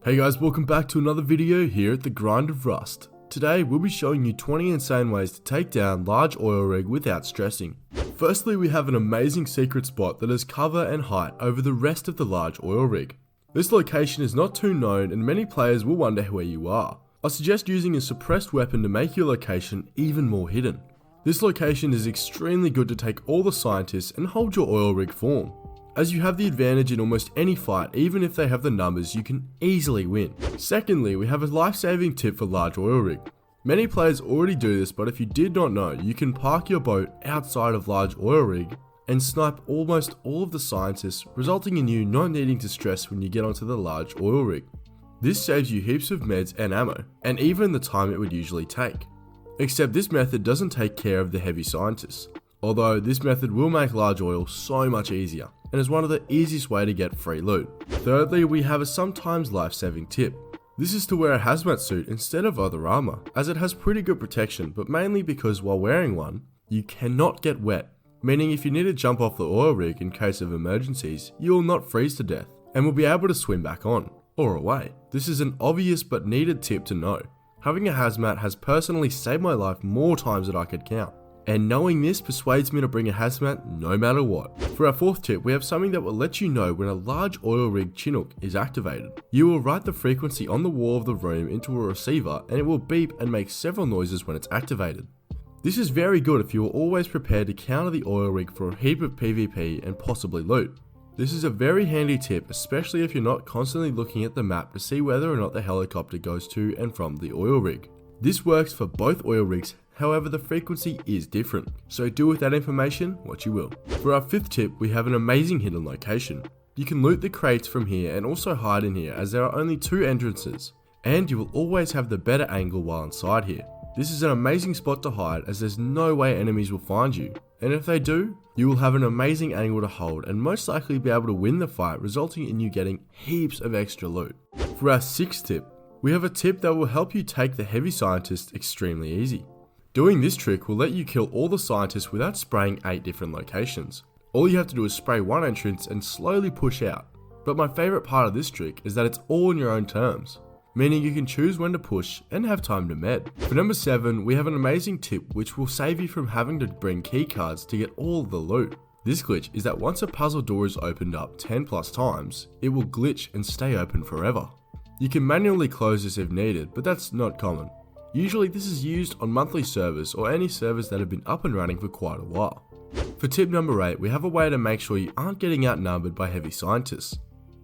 Hey guys, welcome back to another video here at the Grind of Rust. Today we'll be showing you 20 insane ways to take down large oil rig without stressing. Firstly, we have an amazing secret spot that has cover and height over the rest of the large oil rig. This location is not too known and many players will wonder where you are. I suggest using a suppressed weapon to make your location even more hidden. This location is extremely good to take all the scientists and hold your oil rig form, as you have the advantage in almost any fight. Even if they have the numbers, you can easily win. Secondly, we have a life-saving tip for large oil rig. Many players already do this, but if you did not know, you can park your boat outside of large oil rig and snipe almost all of the scientists, resulting in you not needing to stress when you get onto the large oil rig. This saves you heaps of meds and ammo, and even the time it would usually take. Except this method doesn't take care of the heavy scientists, although this method will make large oil so much easier, and is one of the easiest way to get free loot. Thirdly, we have a sometimes life-saving tip. This is to wear a hazmat suit instead of other armor, as it has pretty good protection, but mainly because while wearing one, you cannot get wet, meaning if you need to jump off the oil rig in case of emergencies, you will not freeze to death, and will be able to swim back on, or away. This is an obvious but needed tip to know. Having a hazmat has personally saved my life more times than I could count, and knowing this persuades me to bring a hazmat no matter what. For our fourth tip, we have something that will let you know when a large oil rig Chinook is activated. You will write the frequency on the wall of the room into a receiver and it will beep and make several noises when it's activated. This is very good if you are always prepared to counter the oil rig for a heap of PvP and possibly loot. This is a very handy tip, especially if you're not constantly looking at the map to see whether or not the helicopter goes to and from the oil rig. This works for both oil rigs, however the frequency is different, so do with that information what you will. For our fifth tip, we have an amazing hidden location. You can loot the crates from here and also hide in here, as there are only 2 entrances, and you will always have the better angle while inside here. This is an amazing spot to hide, as there's no way enemies will find you, and if they do, you will have an amazing angle to hold and most likely be able to win the fight, resulting in you getting heaps of extra loot. For our sixth tip, we have a tip that will help you take the heavy scientists extremely easy. Doing this trick will let you kill all the scientists without spraying 8 different locations. All you have to do is spray one entrance and slowly push out. But my favourite part of this trick is that it's all on your own terms, meaning you can choose when to push and have time to med. For number 7, we have an amazing tip which will save you from having to bring keycards to get all the loot. This glitch is that once a puzzle door is opened up 10 plus times, it will glitch and stay open forever. You can manually close this if needed, but that's not common. Usually this is used on monthly servers or any servers that have been up and running for quite a while. For tip number 8, we have a way to make sure you aren't getting outnumbered by heavy scientists.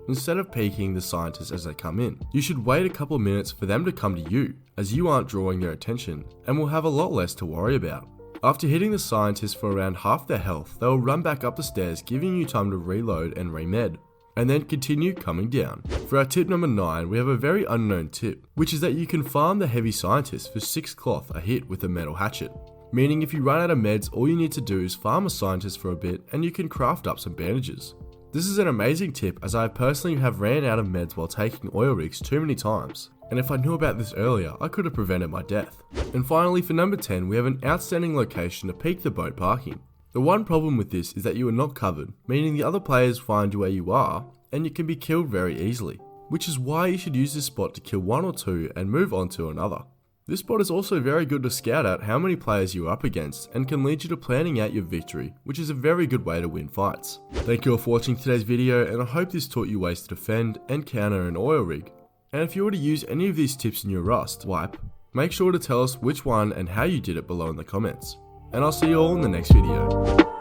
Instead of peeking the scientists as they come in, you should wait a couple of minutes for them to come to you, as you aren't drawing their attention and will have a lot less to worry about. After hitting the scientists for around half their health, they will run back up the stairs, giving you time to reload and remed, and then continue coming down. For our tip number 9, we have a very unknown tip, which is that you can farm the heavy scientists for 6 cloth a hit with a metal hatchet. Meaning if you run out of meds, all you need to do is farm a scientist for a bit and you can craft up some bandages. This is an amazing tip, as I personally have ran out of meds while taking oil rigs too many times, and if I knew about this earlier, I could have prevented my death. And finally, for number 10, we have an outstanding location to peek the boat parking. The one problem with this is that you are not covered, meaning the other players find you where you are, and you can be killed very easily, which is why you should use this spot to kill 1 or 2 and move on to another. This spot is also very good to scout out how many players you are up against and can lead you to planning out your victory, which is a very good way to win fights. Thank you all for watching today's video, and I hope this taught you ways to defend and counter an oil rig. And if you were to use any of these tips in your Rust wipe, make sure to tell us which one and how you did it below in the comments. And I'll see you all in the next video.